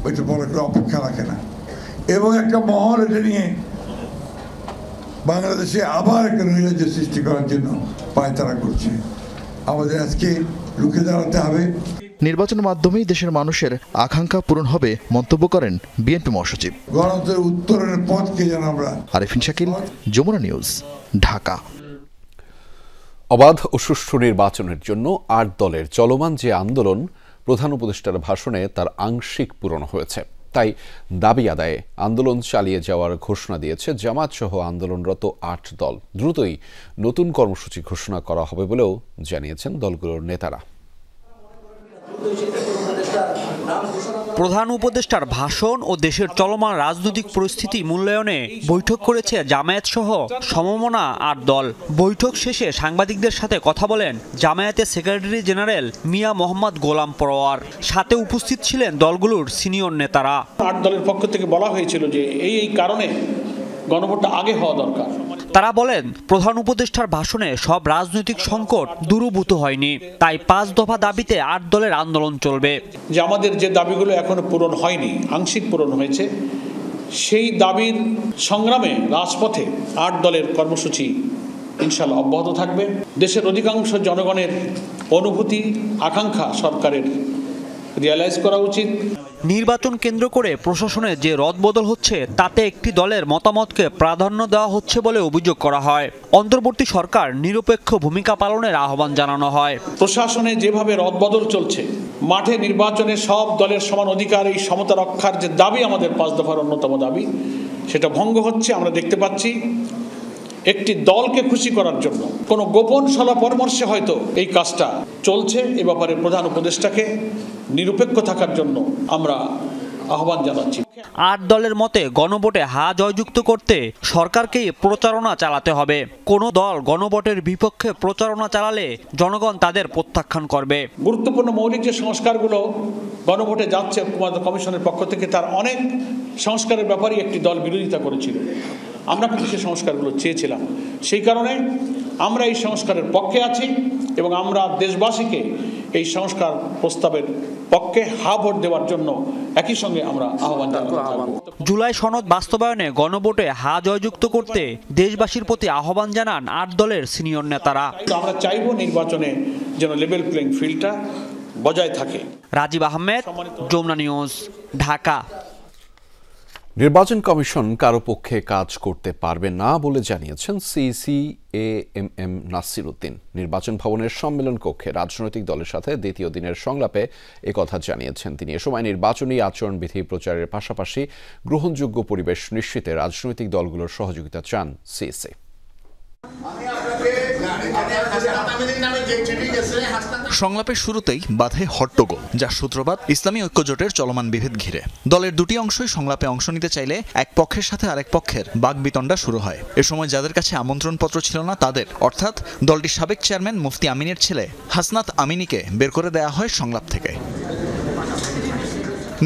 ওইটা বড় করে অপেক্ষা রাখে না এবং একটা মহল এটা নিয়ে বাংলাদেশে আবার একটা নৈরাজ্য সৃষ্টি করার জন্য পায়তারা করছে। আমাদের আজকে রুখে দাঁড়াতে হবে। নির্বাচনের মাধ্যমেই দেশের মানুষের আকাঙ্ক্ষা পূরণ হবে মন্তব্য করেন বিএনপি মহাসচিব। গণতন্ত্রের উত্তরণের পথকে যেন আমরা। আরিফিন শাকিল, যমুনা নিউজ, ঢাকা। অবাধ ও সুষ্ঠু নির্বাচনের জন্য ৮ দলের চলমান যে আন্দোলন প্রধান উপদেষ্টার ভাষণে তার আংশিক পূরণ হয়েছে। তাই দাবি আদায়ে আন্দোলন চালিয়ে যাওয়ার ঘোষণা দিয়েছে জামাত সহ আন্দোলনরত ৮ দল। দ্রুতই নতুন কর্মসূচি ঘোষণা করা হবে বলেও জানিয়েছেন দলগুলোর নেতারা। প্রধান উপদেষ্টার ভাষণ ও দেশের চলমান রাজনৈতিক পরিস্থিতি মূল্যায়নে বৈঠক করেছে জামায়াত সহ সমমনা ৮ দল। বৈঠক শেষে সাংবাদিকদের সাথে কথা বলেন জামায়াতের সেক্রেটারি জেনারেল মিয়া মোহাম্মদ গোলাম পরোয়ার। সাথে উপস্থিত ছিলেন দলগুলোর সিনিয়র নেতারা। ৮ দলের পক্ষ থেকে বলা হয়েছিল যে এই কারণে গণভোটটা আগে হওয়া দরকার। তারা বলেন, প্রধান উপদেষ্টার ভাষণে সব রাজনৈতিক সংকট দূরীভূত হয়নি, তাই ৫ দফা দাবিতে ৮ দলের আন্দোলন চলবে। যে আমাদের যে দাবিগুলো এখনো পূরণ হয়নি, আংশিক পূরণ হয়েছে, সেই দাবির সংগ্রামে রাজপথে ৮ দলের কর্মসূচি ইনশাআল্লাহ অব্যাহত থাকবে। দেশের অধিকাংশ জনগণের অনুভূতি, আকাঙ্ক্ষা সরকারের রিয়ালাইজ করা উচিত। নির্বাচন কেন্দ্র করে প্রশাসনে যে রদবদল হচ্ছে তাতে একটি দলের মতামতকে প্রাধান্য দেওয়া হচ্ছে বলে অভিযোগ করা হয়। অন্তর্বর্তী সরকার নিরপেক্ষ ভূমিকা পালনের আহ্বান জানানো হয়। প্রশাসনে যেভাবে রদবদল চলছে, মাঠে নির্বাচনে সব দলের সমান অধিকার, এই সমতা রক্ষার যে দাবি আমাদের ৫ দফার অন্যতম দাবি, সেটা ভঙ্গ হচ্ছে। আমরা দেখতে পাচ্ছি একটি দলকে খুশি করার জন্য কোনো গোপন সলা পরামর্শে হয়তো এই কাজটা চলছে। এ ব্যাপারে প্রধান উপদেষ্টাকে নিরপেক্ষ থাকার জন্য আমরা আহ্বান জানাচ্ছি। ৮ দলের মতে গণভোটে হা জয়যুক্ত করতে সরকারকেই প্রচারণা চালাতে হবে। কোনো দল গণভোটের বিপক্ষে প্রচারণা চালালে জনগণ তাদের প্রত্যাখ্যান করবে। গুরুত্বপূর্ণ মৌলিক যে সংস্কারগুলো গণভোটে যাচ্ছে কমিশনের পক্ষ থেকে, তার অনেক সংস্কারের ব্যাপারেই একটি দল বিরোধিতা করেছিল। আমরা কিন্তু সেই সংস্কারগুলো চেয়েছিলাম। সেই কারণে আমরা এই সংস্কারের পক্ষে আছি এবং আমরা দেশবাসীকে এই সংস্কার প্রস্তাবের পক্ষে হা ভোট দেওয়ার জন্য একই সঙ্গে আমরা আহ্বান জানাবো। জুলাই সনদ বাস্তবায়নে গণভোটে হা জয়যুক্ত করতে দেশবাসীর প্রতি আহ্বান জানান ৮ দলের সিনিয়র নেতারা। আমরা চাইব নির্বাচনে যেন লেভেল প্লেইং ফিল্ডটা বজায় থাকে। রাজীব আহমেদ, যমুনা নিউজ, ঢাকা। নির্বাচন কমিশন কারো পক্ষে কাজ করতে পারবে না বলে জানিয়েছেন সিইসি AMM নাসির উদ্দিন নির্বাচন ভবনের সম্মেলন কক্ষে রাজনৈতিক দলের সাথে দ্বিতীয় দিনের সংলাপে একথা জানিয়েছেন তিনি। এ সময় নির্বাচনী আচরণবিধি প্রচারের পাশাপাশি গ্রহণযোগ্য পরিবেশ নিশ্চিতে রাজনৈতিক দলগুলোর সহযোগিতা চান সিএসি। সংলাপের শুরুতেই বাধে হট্টগোল, যার সূত্রপাত ইসলামী ঐক্যজোটের চলমান বিভেদ ঘিরে। দলের দুটি অংশই সংলাপে অংশ নিতে চাইলে এক পক্ষের সাথে আরেক পক্ষের বাকবিতণ্ডা শুরু হয়। এ সময় যাদের কাছে আমন্ত্রণপত্র ছিল না তাদের, অর্থাৎ দলটির সাবেক চেয়ারম্যান মুফতি আমিনের ছেলে হাসনাত আমিনীকে বের করে দেয়া হয় সংলাপ থেকে।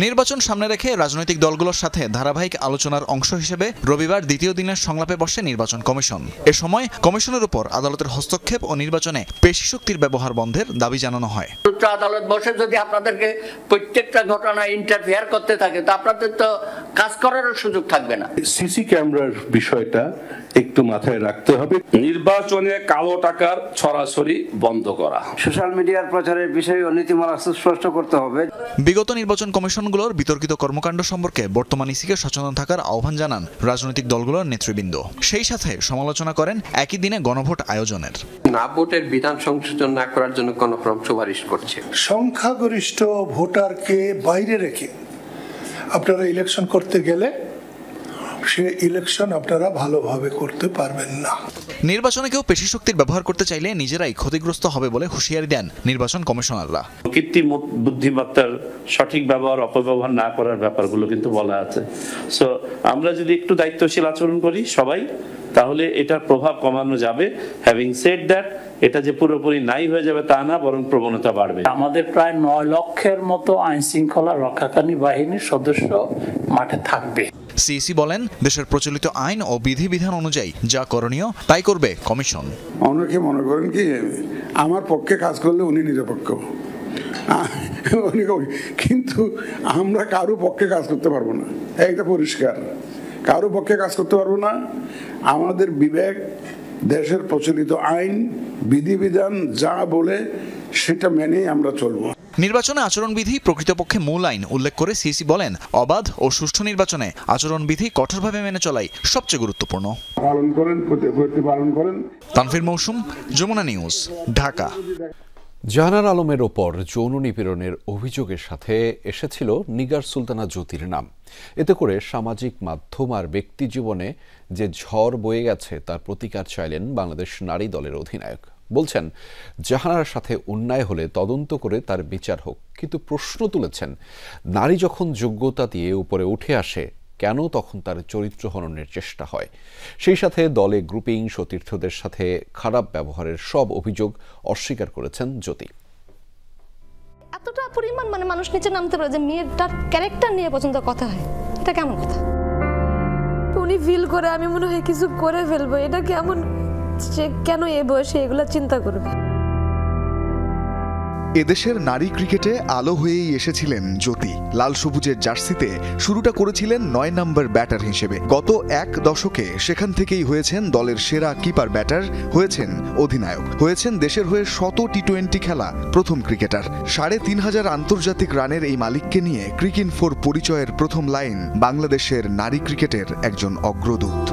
নির্বাচন সামনে রেখে রাজনৈতিক দলগুলোর সাথে ধারাবাহিক আলোচনার অংশ হিসেবে রবিবার দ্বিতীয় দিনের সংলাপে বসে নির্বাচন কমিশন। এ সময় কমিশনের উপর আদালতের হস্তক্ষেপ ও নির্বাচনে পেশি শক্তির ব্যবহার বন্ধের দাবি জানানো হয়। আদালত বসে যদি আপনাদেরকে প্রত্যেকটা ঘটনা ইন্টারফেয়ার করতে থাকে তো আপনাদের তো কাজ করারও সুযোগ থাকবে না। সিসি ক্যামেরার বিষয়টা একটু মাথায় রাখতে হবে। নির্বাচনে কালো টাকার ছড়াছড়ি বন্ধ করা, সোশ্যাল মিডিয়ার প্রচারের বিষয়ে নীতিমালা সুস্পষ্ট করতে হবে। বিগত নির্বাচন কমিশনগুলোর বিতর্কিত কর্মকাণ্ড সম্পর্কে বর্তমান ইসিকে সচেতন থাকার আহ্বান জানান রাজনৈতিক দলগুলোর নেতৃবৃন্দ। সেই সাথে সমালোচনা করেন একই দিনে গণভোট আয়োজনের। না ভোটের বিধান সংশোধন না করার জন্য গণফোরাম সুপারিশ করছে। সংখ্যাগরিষ্ঠ ভোটারকে বাইরে রেখে আপনারা ইলেকশন করতে গেলে সে ইলেকশন আপনারা ভালোভাবে করতে পারবেন না। নির্বাচনে কেউ পেশি শক্তির ব্যবহার করতে চাইলে নিজেরাই ক্ষতিগ্রস্ত হবে বলে হুঁশিয়ারি দেন নির্বাচন কমিশনাররা। কৃত্রিম বুদ্ধিমত্তার সঠিক ব্যবহার অপব্যবহার না করার ব্যাপারগুলো কিন্তু বলা আছে। সো আমরা যদি একটু দায়িত্বশীল আচরণ করি সবাই, তাহলে এটার প্রভাব কমানো যাবে। হ্যাভিং সেড দ্যাট, এটা যে পুরোপুরি নাই হয়ে যাবে তা না, বরং প্রবণতা বাড়বে। আমাদের প্রায় 9 লক্ষের মতো আইন শৃঙ্খলা রক্ষাকারী বাহিনীর সদস্য মাঠে থাকবে। সিইসি বলেন, দেশের প্রচলিত আইন ও বিধিবিধান অনুযায়ী যা করণীয় তাই করবে কমিশন। অনেকে মনে করেন কি আমার পক্ষে কাজ করলে উনি নিরপেক্ষ, কিন্তু আমরা কারো পক্ষে কাজ করতে পারবো না। এটা পরিষ্কার, কারো পক্ষে কাজ করতে পারবো না। আমাদের বিবেক, দেশের প্রচলিত আইন বিধিবিধান যা বলে সেটা মেনেই আমরা চলবো। নির্বাচনে আচরণবিধি প্রকৃতপক্ষে মূল আইন উল্লেখ করে সিইসি বলেন, অবাধ ও সুষ্ঠু নির্বাচনে আচরণবিধি কঠোরভাবে মেনে চলাই সবচেয়ে গুরুত্বপূর্ণ। পালন করেন। তানভীর মৌসুম, যমুনা নিউজ, ঢাকা। জাহানারা আলমের ওপর যৌন নিপীড়নের অভিযোগের সাথে এসেছিল নিগার সুলতানা জ্যোতির নাম। এতে করে সামাজিক মাধ্যম আর ব্যক্তি জীবনে যে ঝড় বয়ে গেছে তার প্রতিকার চাইলেন বাংলাদেশ নারী দলের অধিনায়ক। বলছেন, জাহানারার সাথে অন্যায় হলে তদন্ত করে তার বিচার হোক, কিন্তু প্রশ্ন তুলেছেন, নারী যখন যোগ্যতা দিয়ে উপরে উঠে আসে কেন তখন তার চরিত্র হননের চেষ্টা হয়? সেই সাথে দলে গ্রুপিং, সতীর্থদের সাথে খারাপ ব্যবহারের সব অভিযোগ অস্বীকার করেছেন জ্যোতি। এতটা পরিমাণ মানুষ নিচে নামতে পারে যে মেয়েটার ক্যারেক্টার নিয়ে পর্যন্ত কথা হয়, এটা কেমন কথা? উনি ফিল করে আমি মনে হয় কিছু করে ফেলবো, এটা কেমন? সে কেন এ বয়সে এগুলা চিন্তা করবে? এদেশের নারী ক্রিকেটে আলো হয়েই এসেছিলেন জ্যোতি। লাল সবুজের জার্সিতে শুরুটা করেছিলেন 9 নম্বর ব্যাটার হিসেবে। গত 1 দশকে সেখান থেকেই হয়েছেন দলের সেরা কিপার ব্যাটার, হয়েছেন অধিনায়ক, হয়েছেন দেশের হয়ে 100 টি20 খেলা প্রথম ক্রিকেটার। 3500 আন্তর্জাতিক রানের এই মালিককে নিয়ে ক্রিকইনফোর পরিচয়ের প্রথম লাইন, বাংলাদেশের নারী ক্রিকেটের একজন অগ্রদূত।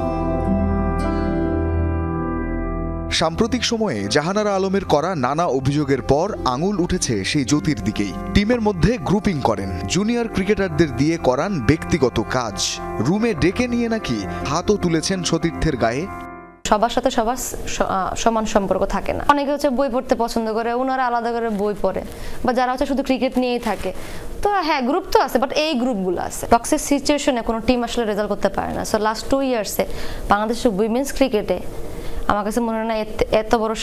সাম্প্রতিক সময়ে জাহানারা আলমের করা নানা অভিযোগের পর আঙুল উঠেছে সেই জ্যোতির দিকেই। টিমের মধ্যে গ্রুপিং করেন, জুনিয়র ক্রিকেটারদের দিয়ে করান ব্যক্তিগত কাজ, রুমে ডেকে নিয়ে নাকি হাতও তুলেছেন সতীর্থের গায়ে। সবার সাথে সবার সমান সম্পর্ক থাকে না। অনেকে হচ্ছে বই পড়তে পছন্দ করে, ওনারা আলাদা করে বই পড়ে, বা যারা হচ্ছে শুধু ক্রিকেট নিয়েই থাকে। তো হ্যাঁ, গ্রুপ তো আছে, বাট এই গ্রুপগুলো আছে। টক্সিক সিচুয়েশনে কোনো টিম আসলে রেজাল্ট করতে পারে না। সো লাস্ট 2 ইয়ার্সে বাংলাদেশের উইমেন্স ক্রিকেটে আমার কাছে মনে হয় না এত বড়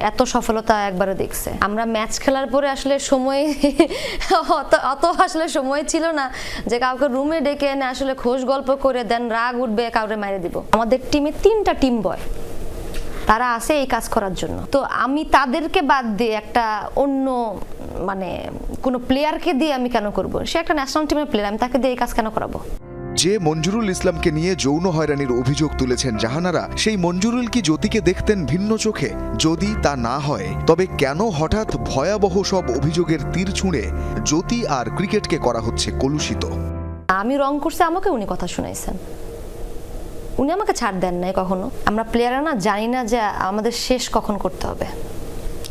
এত সফলতা একবারে দেখছে। আমরা ম্যাচ খেলার পরে আসলে সময় অত আসলে সময় ছিল না যে কাউকে রুমে ডেকে এনে আসলে খোশ গল্প করে দেন রাগ উঠবে কাউরে মাইরে দিব। আমাদের টিমে 3টা টিম বয়, তারা আছে এই কাজ করার জন্য। তো আমি তাদেরকে বাদ দিয়ে একটা অন্য কোনো প্লেয়ারকে দিয়ে আমি কেন করব? সে একটা ন্যাশনাল টিমের প্লেয়ার, আমি তাকে দিয়ে এই কাজ কেন করাবো? যে মঞ্জুরুল ইসলামকে নিয়ে যৌন হয়রানির অভিযোগ তুলেছেন জাহানারা, সেই মঞ্জুরুল কি জ্যোতিকে দেখতেন ভিন্ন চোখে? যদি তা না হয় তবে কেন হঠাৎ ভয়াবহ সব অভিযোগের তীর ছুঁড়ে জ্যোতি আর ক্রিকেটকে করা হচ্ছে কলুষিত? আমি রং করছে, আমাকে উনি কথা শুনাইছেন। উনি আমাকে ছাড় দেন নাই কখনো। আমরা প্লেয়াররা না জানি না যে আমাদের শেষ কখন করতে হবে,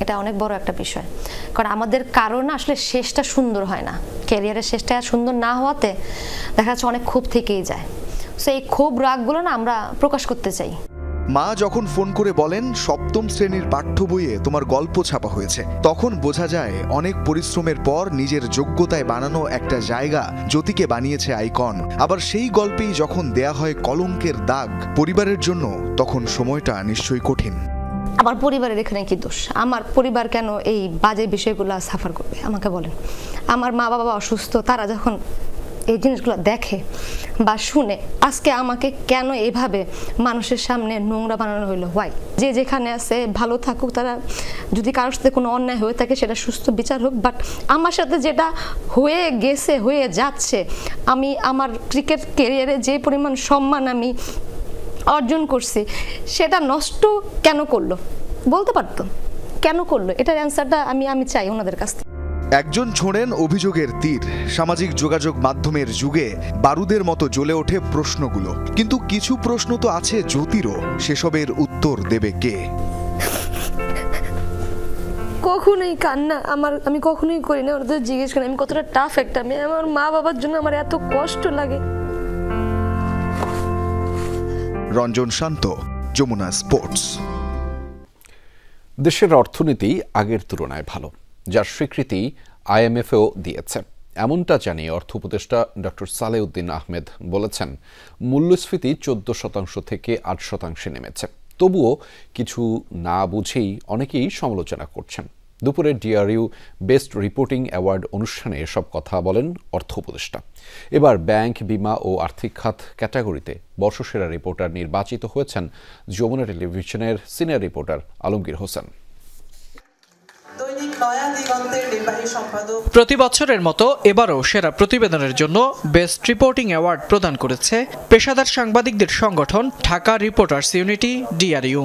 এটা অনেক বড় একটা বিষয়। কারণ আমাদের কারণ আসলে শেষটা সুন্দর হয় না, ক্যারিয়ারের শেষটা সুন্দর না হওয়াতে দেখা যাচ্ছে অনেক ক্ষোভ থেকেই যায়। সো এই ক্ষোভ রাগগুলো না আমরা প্রকাশ করতে চাই। মা যখন ফোন করে বলেন 7ম শ্রেণীর পাঠ্য বইয়ে তোমার গল্প ছাপা হয়েছে, তখন বোঝা যায় অনেক পরিশ্রমের পর নিজের যোগ্যতায় বানানো একটা জায়গা জ্যোতিকে বানিয়েছে আইকন। আবার সেই গল্পেই যখন দেয়া হয় কলঙ্কের দাগ পরিবারের জন্য, তখন সময়টা নিশ্চয়ই কঠিন। আমার পরিবারের এখানে কি দোষ? আমার পরিবার কেন এই বাজে বিষয়গুলো সাফার করবে? আমাকে বলেন। আমার মা বাবা অসুস্থ, তারা যখন এই জিনিসগুলো দেখে বা শুনে, আজকে আমাকে কেন এভাবে মানুষের সামনে নোংরা বানানো হইলো? হোয়াই? যে যেখানে আছে ভালো থাকুক, তারা যদি কারোর সাথে কোনো অন্যায় হয়ে থাকে সেটা সুস্থ বিচার হোক, বাট আমার সাথে যেটা হয়ে গেছে, হয়ে যাচ্ছে, আমি আমার ক্রিকেট ক্যারিয়ারে যে পরিমাণ সম্মান আমি অর্জন করছি সেটা নষ্ট কেন করলো? বলতে পারতো কেন করলো? এটার অ্যান্সারটা আমি চাই ওনাদের কাছ থেকে। একজন ছোঁড়েন অভিযোগের তীর। সামাজিক যোগাযোগ মাধ্যমের যুগে বারুদের মতো জ্বলে ওঠে প্রশ্নগুলো, কিন্তু কিছু প্রশ্ন তো আছে জ্যোতিরও, সেসবের উত্তর দেবে কে? কখনোই কান্না আমি কখনোই করি না। ওদের জিজ্ঞেস করি আমি কতটা টাফ একটা মেয়ে, আমার মা বাবার জন্য আমার এত কষ্ট লাগে। রঞ্জন শান্ত, যমুনা স্পোর্টস। দেশের অর্থনীতি আগের তুলনায় ভালো, যার স্বীকৃতি IMFও দিয়েছে। এমনটা জানিয়ে অর্থ উপদেষ্টা ডক্টর সালেউদ্দিন আহমেদ বলেছেন, মূল্যস্ফীতি 14% থেকে 8% নেমেছে। তবুও কিছু না বুঝেই অনেকেই সমালোচনা করছেন। দুপুরে DRU বেস্ট রিপোর্টিং অ্যাওয়ার্ড অনুষ্ঠানে এসব কথা বলেন অর্থ উপদেষ্টা। এবার ব্যাংক, বিমা ও আর্থিক খাত ক্যাটাগরিতে বর্ষসেরা রিপোর্টার নির্বাচিত হয়েছেন যমুনা টেলিভিশনের সিনিয়র রিপোর্টার আলমগীর হোসেন। প্রতি বছরের মতো এবারও সেরা প্রতিবেদনের জন্য বেস্ট রিপোর্টিং অ্যাওয়ার্ড প্রদান করেছে পেশাদার সাংবাদিকদের সংগঠন ঢাকা রিপোর্টার্স ইউনিটি DRU।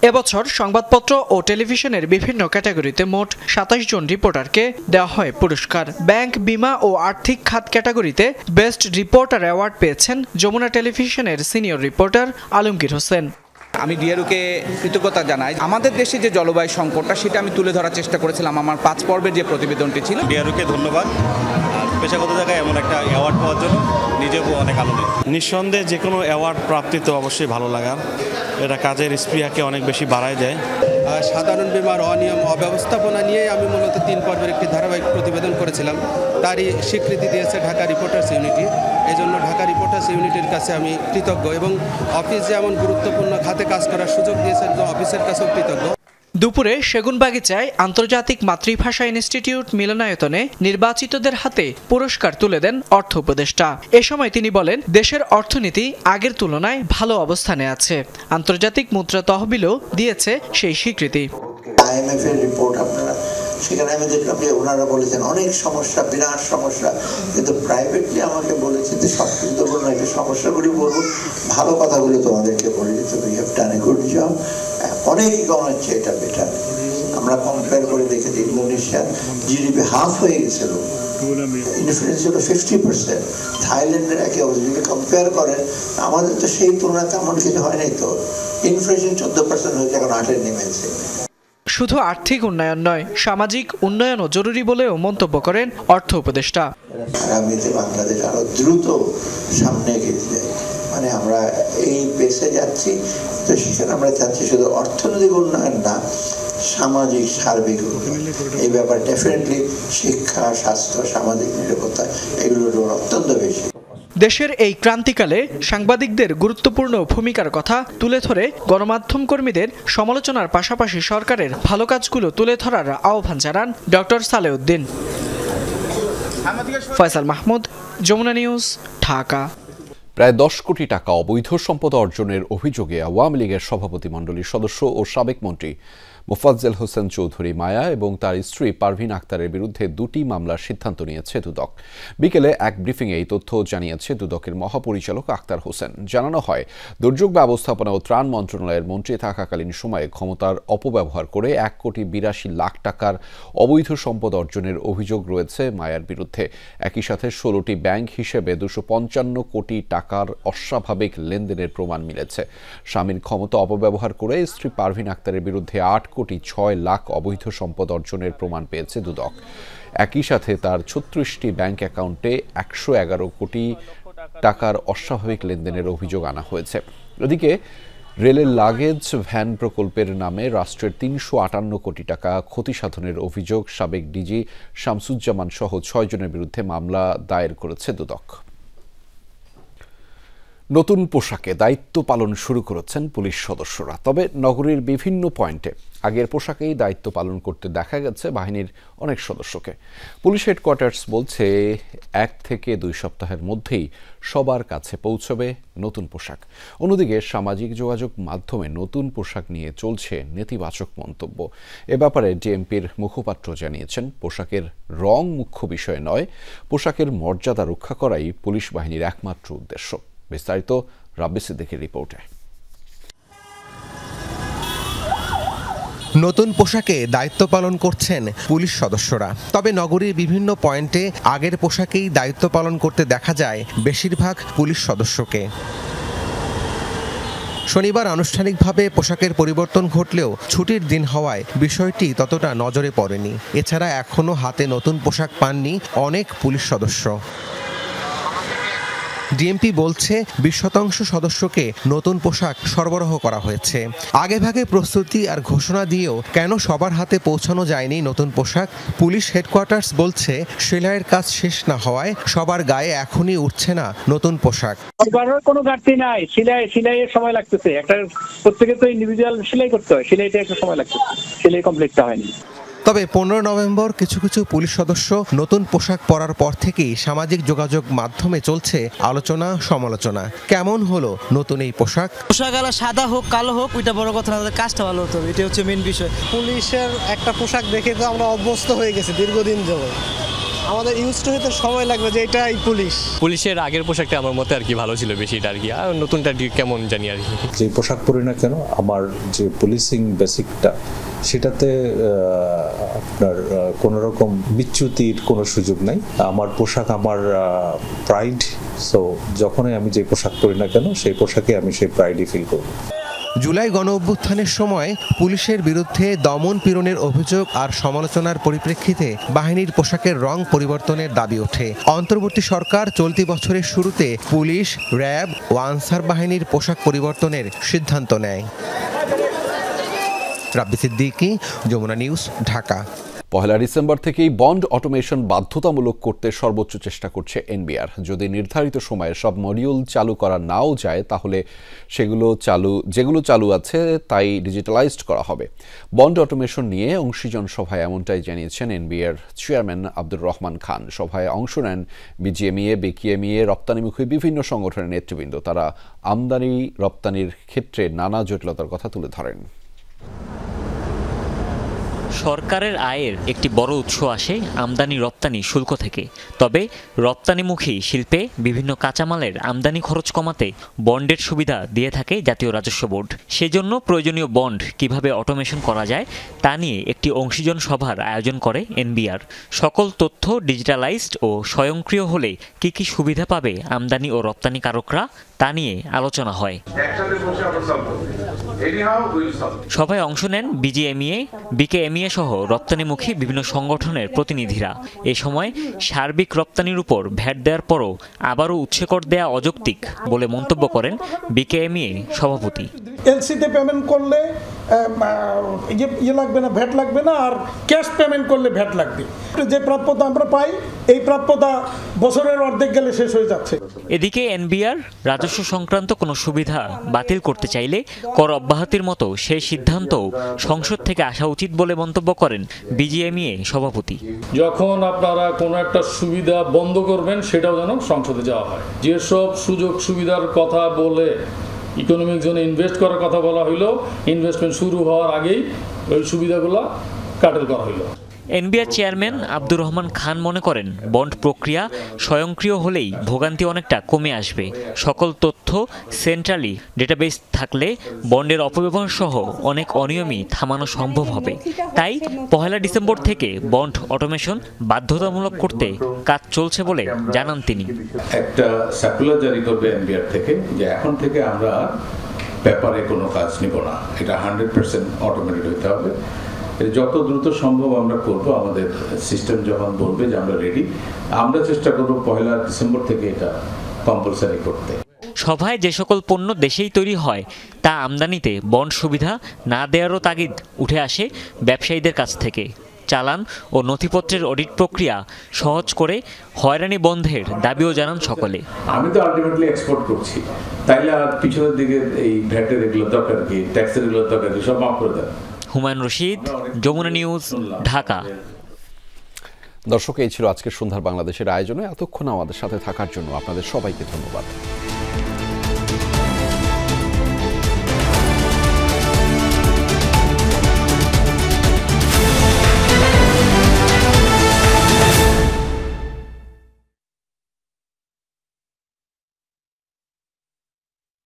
এবছর সংবাদপত্র ও টেলিভিশনের বিভিন্ন ক্যাটাগরিতে মোট 27 জন রিপোর্টারকে দেওয়া হয় পুরস্কার। ব্যাংক, বিমা ও আর্থিক খাত ক্যাটাগরিতে বেস্ট রিপোর্টার অ্যাওয়ার্ড পেয়েছেন যমুনা টেলিভিশনের সিনিয়র রিপোর্টার আলমগীর হোসেন। আমি DRUকে কৃতজ্ঞতা জানাই। আমাদের দেশে যে জলবায়ু সংকটটা সেটা আমি তুলে ধরার চেষ্টা করেছিলাম আমার 5 পর্বের যে প্রতিবেদনটি ছিল। DRUকে ধন্যবাদ। পেশাগত জায়গায় এমন একটা অ্যাওয়ার্ড পাওয়ার জন্য নিজেও অনেক আনন্দিত। নিঃসন্দেহে যে কোনো অ্যাওয়ার্ড প্রাপ্তি তো অবশ্যই ভালো লাগার, এটা কাজের স্পৃহাকে অনেক বেশি বাড়ায় দেয়। সাধারণ বীমার অনিয়ম অব্যবস্থাপনা নিয়ে আমি মূলত 3 পর্বের একটি ধারাবাহিক প্রতিবেদন করেছিলাম, তারই স্বীকৃতি দিয়েছে ঢাকা রিপোর্টার্স ইউনিটি। এই জন্য ঢাকা রিপোর্টার্স ইউনিটির কাছে আমি কৃতজ্ঞ এবং অফিস যেমন গুরুত্বপূর্ণ খাতে কাজ করার সুযোগ দিয়েছে অফিসের কাছেও কৃতজ্ঞ। দুপুরে সেগুনবাগিচায় আন্তর্জাতিক মাতৃভাষা ইনস্টিটিউট মিলনায়তনে নির্বাচিতদের হাতে পুরস্কার তুলে দেন অর্থ উপদেষ্টা। এ সময় তিনি বলেন, দেশের অর্থনীতি আগের তুলনায় ভালো অবস্থানে আছে। আন্তর্জাতিক মুদ্রা তহবিলও দিয়েছে সেই স্বীকৃতি। IMF এর রিপোর্ট আপনারা সেখানে আমি দেখলাম যে ওনারা বলেছেন অনেক সমস্যা, বিরাট সমস্যা, কিন্তু প্রাইভেটলি আমাকে বলেছে যে সব কিন্তু বলবো না, সমস্যাগুলি বলবো, ভালো কথাগুলো তোমাদেরকে বলে দিতে হবে। You have done a good job. অনেকই কম হচ্ছে, এটা বেটার। আমরা কম্পেয়ার করে দেখেছি ইন্দোনেশিয়া GDP হাফ হয়ে গেছিল, ইনফ্লুয়েন্স ছিল 50%। থাইল্যান্ডের একে অবস্থা যদি কম্পেয়ার করেন, আমাদের তো সেই তুলনায় তেমন কিছু হয় নাই। তো ইনফ্লেশন 14% হয়েছে, এখন 8-এ নেমেছে। শুধু আর্থিক উন্নয়ন নয়, সামাজিক উন্নয়নও জরুরি বলেও মন্তব্য করেন অর্থ উপদেষ্টা। আগামীতে বাংলাদেশ আরো দ্রুত সামনে এগিয়ে যায়, মানে আমরা এই পেসে যাচ্ছি। তো সেখানে আমরা চাচ্ছি শুধু অর্থনৈতিক উন্নয়ন না, সামাজিক সার্বিক উন্নয়ন। এই ব্যাপারে ডেফিনেটলি শিক্ষা, স্বাস্থ্য, সামাজিক নিরাপত্তা এগুলোর অত্যন্ত বেশি। দেশের এই ক্রান্তিকালে সাংবাদিকদের গুরুত্বপূর্ণ ভূমিকার কথা তুলে ধরে গণমাধ্যম কর্মীদের সমালোচনার পাশাপাশি সরকারের ভালো কাজগুলো তুলে ধরার আহ্বান জানান ডক্টর সালেউদ্দিন। ফয়সাল মাহমুদ, যমুনা নিউজ, ঢাকা। প্রায় 10 কোটি টাকা অবৈধ সম্পদ অর্জনের অভিযোগে আওয়ামী লীগের সভাপতিমণ্ডলীর সদস্য ও সাবেক মন্ত্রী মোফাজ্জেল হোসেন চৌধুরী মায়া এবং তার স্ত্রী পারভিন আক্তারের বিরুদ্ধে 2টি মামলার সিদ্ধান্ত নিয়েছে দুদক। বিকেলে এক ব্রিফিংয়ে এই তথ্য জানিয়েছে দুদকের মহাপরিচালক আক্তার হোসেন। জানানো হয়, দুর্যোগ ব্যবস্থাপনা ও ত্রাণ মন্ত্রণালয়ের মন্ত্রী থাকাকালীন সময়ে ক্ষমতার অপব্যবহার করে 1,82,00,000 টাকার অবৈধ সম্পদ অর্জনের অভিযোগ রয়েছে মায়ার বিরুদ্ধে। একই সাথে 16টি ব্যাংক হিসেবে 255 কোটি টাকা টাকার অস্বাভাবিক লেনদেনের প্রমাণ মিলেছে। স্বামীর ক্ষমতা অপব্যবহার করে স্ত্রী পারভিন আক্তারের বিরুদ্ধে 8 কোটি 6 লাখ অবৈধ সম্পদ অর্জনের প্রমাণ পেয়েছে দুদক। একই সাথে তার 36টি ব্যাংক অ্যাকাউন্টে 111 কোটি টাকার অস্বাভাবিক লেনদেনের অভিযোগ আনা হয়েছে। এদিকে রেলের লাগেজ ভ্যান প্রকল্পের নামে রাষ্ট্রের 358 কোটি টাকা ক্ষতি সাধনের অভিযোগ সাবেক ডিজি শামসুজ্জামান সহ 6 জনের বিরুদ্ধে মামলা দায়ের করেছে দুদক। নতুন পোশাকে দায়িত্ব পালন শুরু করেছেন পুলিশ সদস্যরা। তবে নগরীর বিভিন্ন পয়েন্টে আগের পোশাকেই দায়িত্ব পালন করতে দেখা গেছে বাহিনীর অনেক সদস্যকে। পুলিশ হেডকোয়ার্টার্স বলছে 1 থেকে 2 সপ্তাহের মধ্যেই সবার কাছে পৌঁছবে নতুন পোশাক। অন্যদিকে সামাজিক যোগাযোগ মাধ্যমে নতুন পোশাক নিয়ে চলছে নেতিবাচক মন্তব্য। এ ব্যাপারে ডিএমপির মুখপাত্র জানিয়েছেন, পোশাকের রং মুখ্য বিষয় নয়, পোশাকের মর্যাদা রক্ষা করাই পুলিশ বাহিনীর একমাত্র উদ্দেশ্য। বিস্তারিত রাব্বি সিদ্দিকের রিপোর্টে। নতুন পোশাকে দায়িত্ব পালন করছেন পুলিশ সদস্যরা। তবে নগরীর বিভিন্ন পয়েন্টে আগের পোশাকেই দায়িত্ব পালন করতে দেখা যায় বেশিরভাগ পুলিশ সদস্যকে। শনিবার আনুষ্ঠানিকভাবে পোশাকের পরিবর্তন ঘটলেও ছুটির দিন হওয়ায় বিষয়টি ততটা নজরে পড়েনি। এছাড়া এখনও হাতে নতুন পোশাক পাননি অনেক পুলিশ সদস্য। ডিএমপি বলছে 20% সদস্যকে নতুন পোশাক সরবরাহ করা হয়েছে। আগেভাগে প্রস্তুতি আর ঘোষণা দিয়েও কেন সবার হাতে পৌঁছানো যায়নি নতুন পোশাক? পুলিশ হেডকোয়ার্টার্স বলছে, সেলাইয়ের কাজ শেষ না হওয়ায় সবার গায়ে এখনই উঠছে না নতুন পোশাক। কোনো ঘাটতি নাই, সিলাইয়ের সময় লাগতেছে। একটা প্রত্যেকে তো ইন্ডিভিজুয়াল সেলাই করতে হয়, সেলাইটা একটু সময় লাগতেছে, সেলাই কমপ্লিটটা হয়নি। তবে 15 নভেম্বর কিছু কিছু পুলিশ সদস্য নতুন পোশাক পরার পর থেকেই সামাজিক যোগাযোগ মাধ্যমে চলছে আলোচনা সমালোচনা। কেমন হলো নতুন এই পোশাক? পোশাক সাদা হোক কালো হোক ওইটা বড় কথা না, কাজটা ভালো হতো, এটা হচ্ছে মেন বিষয়। পুলিশের একটা পোশাক দেখে তো আমরা অভ্যস্ত হয়ে গেছি দীর্ঘদিন যাবত। আমাদের ইউজ টু হতে সময় লাগবে যে এটাই পুলিশের আগের পোশাকটা আমার মতে আর কি ভালো ছিল বেশিটা আর কি, আর নতুনটা কেমন জানি আর কি। যে পোশাক পরি না কেন, আমার যে পুলিশিং বেসিকটা সেটাতে আপনার কোনো রকম বিচ্যুতির কোনো সুযোগ নাই। আমার পোশাক আমার প্রাইড, সো যখনই আমি যে পোশাক পরি না কেন সেই পোশাকে আমি সেই প্রাইডই ফিল করব। জুলাই গণ অভ্যুত্থানের সময় পুলিশের বিরুদ্ধে দমন পীড়নের অভিযোগ আর সমালোচনার পরিপ্রেক্ষিতে বাহিনীর পোশাকের রং পরিবর্তনের দাবি ওঠে। অন্তর্বর্তী সরকার চলতি বছরের শুরুতে পুলিশ, র্যাব ও আনসার বাহিনীর পোশাক পরিবর্তনের সিদ্ধান্ত নেয়। রাব্বি সিদ্দিকী, যমুনা নিউজ, ঢাকা। 1 ডিসেম্বর থেকেই বন্ড অটোমেশন বাধ্যতামূলক করতে সর্বোচ্চ চেষ্টা করছে এনবিআর। যদি নির্ধারিত সময়ে সব মডিউল চালু করা নাও যায়, তাহলে যেগুলো চালু আছে তাই ডিজিটালাইজড করা হবে। বন্ড অটোমেশন নিয়ে অংশীজন সভায় এমনটাই জানিয়েছেন এনবিআর চেয়ারম্যান আব্দুর রহমান খান। সভায় অংশ নেন বিজিএমইএ, বিকেএমইএ, রপ্তানিমুখী বিভিন্ন সংগঠনের নেতৃবৃন্দ। তারা আমদানি রপ্তানির ক্ষেত্রে নানা জটিলতার কথা তুলে ধরেন। সরকারের আয়ের একটি বড় উৎস আসে আমদানি রপ্তানি শুল্ক থেকে। তবে রপ্তানিমুখী শিল্পে বিভিন্ন কাঁচামালের আমদানি খরচ কমাতে বন্ডের সুবিধা দিয়ে থাকে জাতীয় রাজস্ব বোর্ড। সেজন্য প্রয়োজনীয় বন্ড কিভাবে অটোমেশন করা যায় তা নিয়ে একটি অংশীজন সভার আয়োজন করে এনবিআর। সকল তথ্য ডিজিটালাইজড ও স্বয়ংক্রিয় হলে কি কি সুবিধা পাবে আমদানি ও রপ্তানিকারকরা তা নিয়ে আলোচনা হয়। সভায় অংশ নেন বিজিএমইএ, বিকেএমইএ সহ রপ্তানিমুখী বিভিন্ন সংগঠনের প্রতিনিধিরা। এ সময় সার্বিক রপ্তানির উপর ভ্যাট দেওয়ার পরও আবারও উৎসকর দেয়া অযৌক্তিক বলে মন্তব্য করেন বিকেএমইএ সভাপতি। এলসিতে পেমেন্ট করলে লাগবে না, ভ্যাট লাগবে না, আর ক্যাশ পেমেন্ট করলে ভ্যাট লাগবে। যে প্রাপ্যতা আমরা পাই, এই প্রাপ্যতা বছরের অর্ধেক গেলে শেষ হয়ে যাচ্ছে। এদিকে এনবিআর রাজস্ব সংক্রান্ত কোনো সুবিধা বাতিল করতে চাইলে কর অব্যাহতির মতো সেই সিদ্ধান্তও সংসদ থেকে আসা উচিত বলে মন্তব্য করেন বিজিএমইএ সভাপতি। যখন আপনারা কোনো একটা সুবিধা বন্ধ করবেন, সেটাও যেন সংসদে যাওয়া হয়। যেসব সুযোগ সুবিধার কথা বলে ইকোনমিক জোনে ইনভেস্ট করার কথা বলা হইল, ইনভেস্টমেন্ট শুরু হওয়ার আগেই ওই সুবিধাগুলো কাটেল করা হইল। এনবিআর চেয়ারম্যান আব্দুর রহমান খান মনে করেন বন্ড প্রক্রিয়া স্বয়ংক্রিয় হলেই ভোগান্তি অনেকটা কমে আসবে। সকল তথ্য সেন্ট্রালি ডেটাবেস থাকলে বন্ডের অপব্যবহার সহ অনেক অনিয়মই থামানো সম্ভব হবে। তাই 1 ডিসেম্বর থেকে বন্ড অটোমেশন বাধ্যতামূলক করতে কাজ চলছে বলে জানান তিনি। একটা সার্কুলার জারি করবে এনবিআর থেকে যে এখন থেকে আমরা পেপারে কোনো কাজ নিব না, এটা 100% অটোমেটেড হতে হবে। যত দ্রুত সম্ভব আমরা করব, আমাদের সিস্টেম যখন বলবে যে আমরা রেডি, আমরা চেষ্টা করব 1 ডিসেম্বর থেকে এটা কম্পালসারি করতে। সভায় যে সকল পণ্য দেশেই তৈরি হয় তা আমদানিতে বন্ড সুবিধা না দেওয়ারও তাগিদ উঠে আসে ব্যবসায়ীদের কাছ থেকে। চালান ও নথিপত্রের অডিট প্রক্রিয়া সহজ করে হয়রানি বন্ধের দাবিও জানান সকলে। আমি তো আলটিমেটলি এক্সপোর্ট করছি, তাইলে আর পিছনের দিকে এই ভ্যাটের এগুলো দরকার কি, ট্যাক্সের এগুলো দরকার কি, সব মাফ করে দেন। হুমায়ুন রশিদ, যমুনা নিউজ, ঢাকা। দর্শক, এই ছিল আজকের সন্ধ্যার বাংলাদেশের আয়োজনে। এতক্ষণ আমাদের সাথে থাকার জন্য আপনাদের সবাইকে ধন্যবাদ।